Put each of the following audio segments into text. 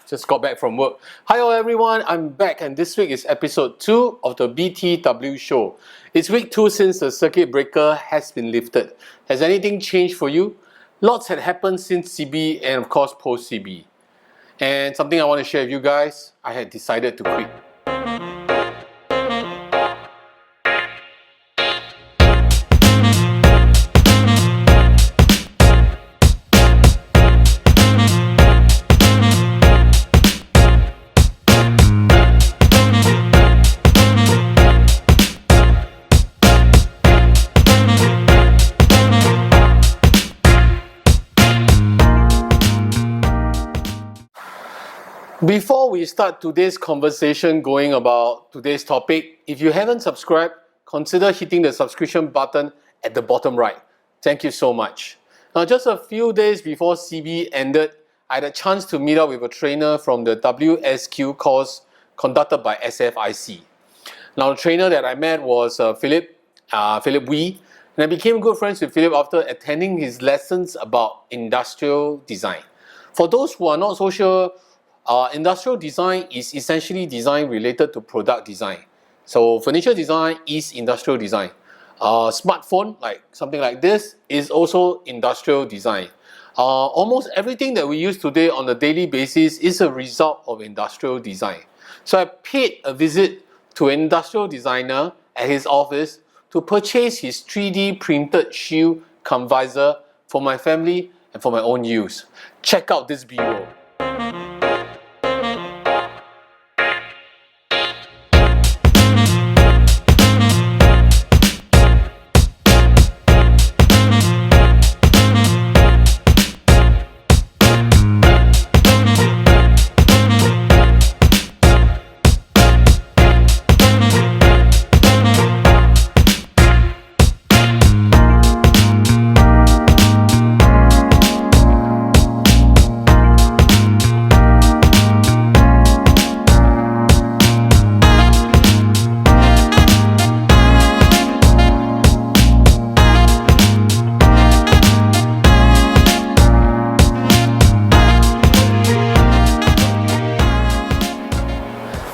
Just got back from work. Hi all everyone, I'm back and this week is episode 2 of the BTW Show. It's week 2 since the circuit breaker has been lifted. Has anything changed for you? Lots had happened since CB and of course post CB. And something I want to share with you guys, I had decided to quit. Before we start today's conversation going about today's topic, if you haven't subscribed, consider hitting the subscription button at the bottom right. Thank you so much. Now, just a few days before CB ended, I had a chance to meet up with a trainer from the WSQ course conducted by SFIC. Now, the trainer that I met was Philip Wee, and I became good friends with Philip after attending his lessons about industrial design. For those who are not so sure, industrial design is essentially design related to product design. So furniture design is industrial design. Smartphone, like something like this, is also industrial design. Almost everything that we use today on a daily basis is a result of industrial design. So I paid a visit to an industrial designer at his office to purchase his 3D printed shield cum visor for my family and for my own use. Check out this B-roll.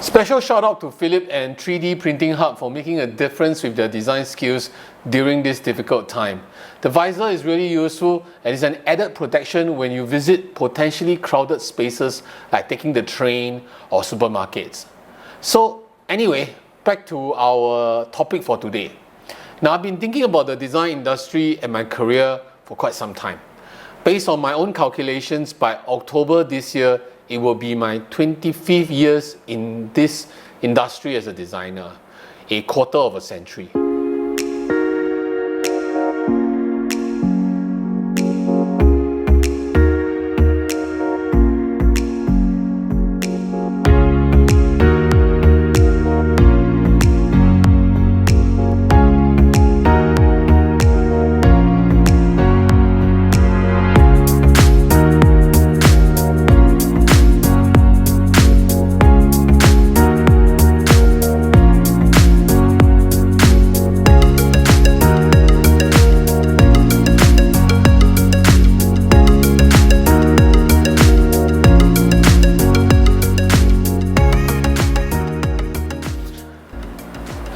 Special shout out to Philip and 3D Printing Hub for making a difference with their design skills during this difficult time. The visor is really useful and is an added protection when you visit potentially crowded spaces like taking the train or supermarkets. So anyway, back to our topic for today. Now, I've been thinking about the design industry and my career for quite some time. Based on my own calculations, by October this year, it will be my 25th years in this industry as a designer, a quarter of a century.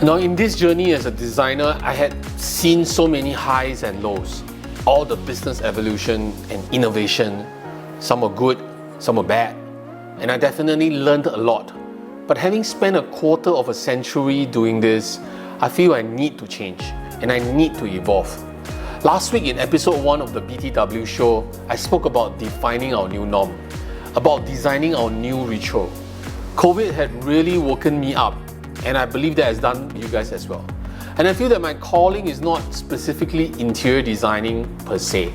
Now, in this journey as a designer, I had seen so many highs and lows, all the business evolution and innovation. Some were good, some were bad, and I definitely learned a lot. But having spent a quarter of a century doing this, I feel I need to change and I need to evolve. Last week in episode 1 of the BTW Show, I spoke about defining our new norm, about designing our new ritual. COVID had really woken me up, and I believe that has done you guys as well. And I feel that my calling is not specifically interior designing per se.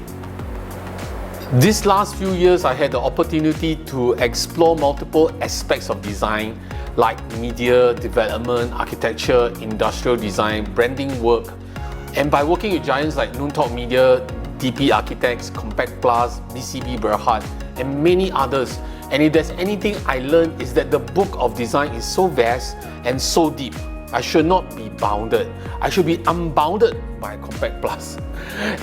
These last few years, I had the opportunity to explore multiple aspects of design like media, development, architecture, industrial design, branding work. And by working with giants like Noon Talk Media, DP Architects, Compact Plus, BCB Berhad, and many others, And if there's anything I learned is that the book of design is so vast and so deep. I should not be bounded. I should be unbounded by Compact Plus.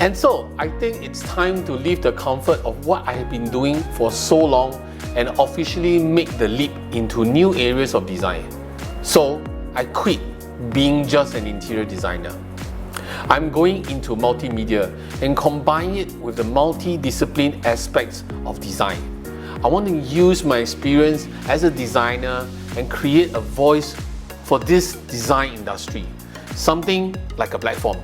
And so I think it's time to leave the comfort of what I have been doing for so long and officially make the leap into new areas of design. So I quit being just an interior designer. I'm going into multimedia and combine it with the multidiscipline aspects of design. I want to use my experience as a designer and create a voice for this design industry. Something like a platform.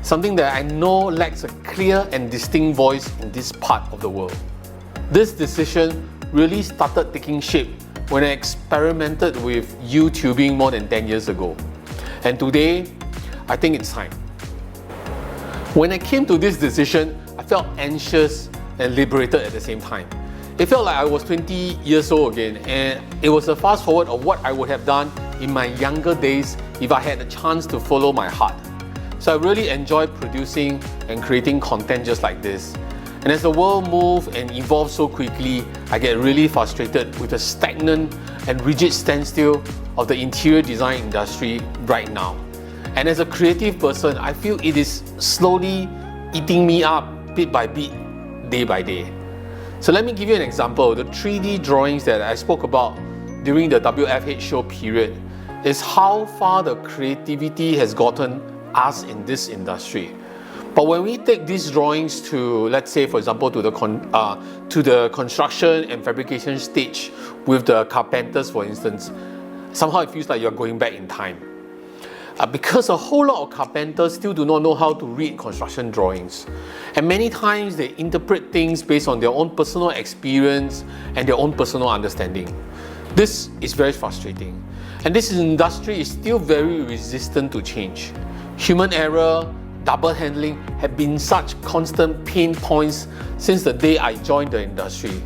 Something that I know lacks a clear and distinct voice in this part of the world. This decision really started taking shape when I experimented with YouTubing more than 10 years ago. And today, I think it's time. When I came to this decision, I felt anxious and liberated at the same time. It felt like I was 20 years old again, and it was a fast forward of what I would have done in my younger days if I had a chance to follow my heart. So I really enjoy producing and creating content just like this. And as the world moves and evolves so quickly, I get really frustrated with the stagnant and rigid standstill of the interior design industry right now. And as a creative person, I feel it is slowly eating me up bit by bit, day by day. So let me give you an example. The 3D drawings that I spoke about during the WFH show period is how far the creativity has gotten us in this industry. But when we take these drawings to, let's say, for example, to the construction and fabrication stage with the carpenters, for instance, somehow it feels like you're going back in time. Because a whole lot of carpenters still do not know how to read construction drawings. And many times they interpret things based on their own personal experience and their own personal understanding. This is very frustrating. And this industry is still very resistant to change. Human error, double handling have been such constant pain points since the day I joined the industry.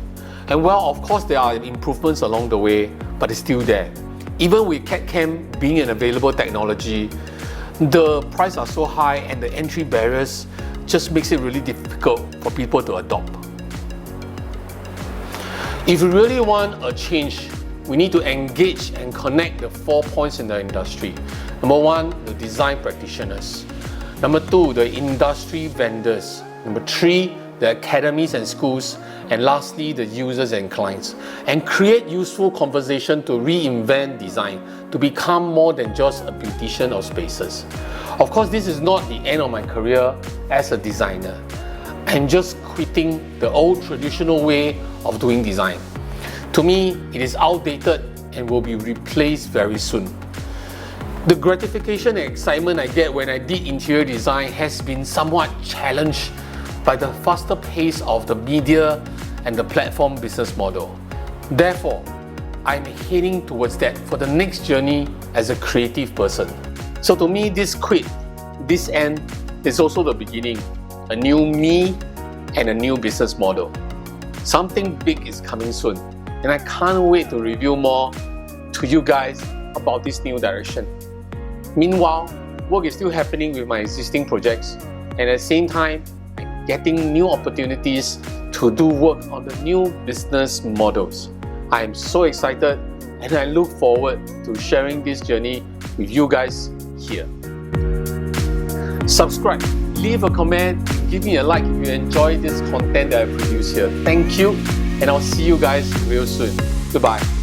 And well, of course there are improvements along the way, but it's still there. Even with CAD/CAM being an available technology, the prices are so high and the entry barriers just makes it really difficult for people to adopt. If we really want a change, we need to engage and connect the 4 points in the industry. Number 1, the design practitioners. Number 2, the industry vendors. Number 3, the academies and schools. And lastly, the users and clients. And create useful conversation to reinvent design, to become more than just a beautician of spaces. Of course, this is not the end of my career as a designer. I'm just quitting the old traditional way of doing design. To me, it is outdated and will be replaced very soon. The gratification and excitement I get when I did interior design has been somewhat challenged by the faster pace of the media and the platform business model. Therefore, I'm heading towards that for the next journey as a creative person. So to me, this quit, this end, is also the beginning. A new me and a new business model. Something big is coming soon, and I can't wait to reveal more to you guys about this new direction. Meanwhile, work is still happening with my existing projects, and at the same time, I'm getting new opportunities to do work on the new business models. I am so excited, and I look forward to sharing this journey with you guys here. Subscribe, leave a comment, give me a like if you enjoy this content that I produce here. Thank you, and I'll see you guys real soon. Goodbye.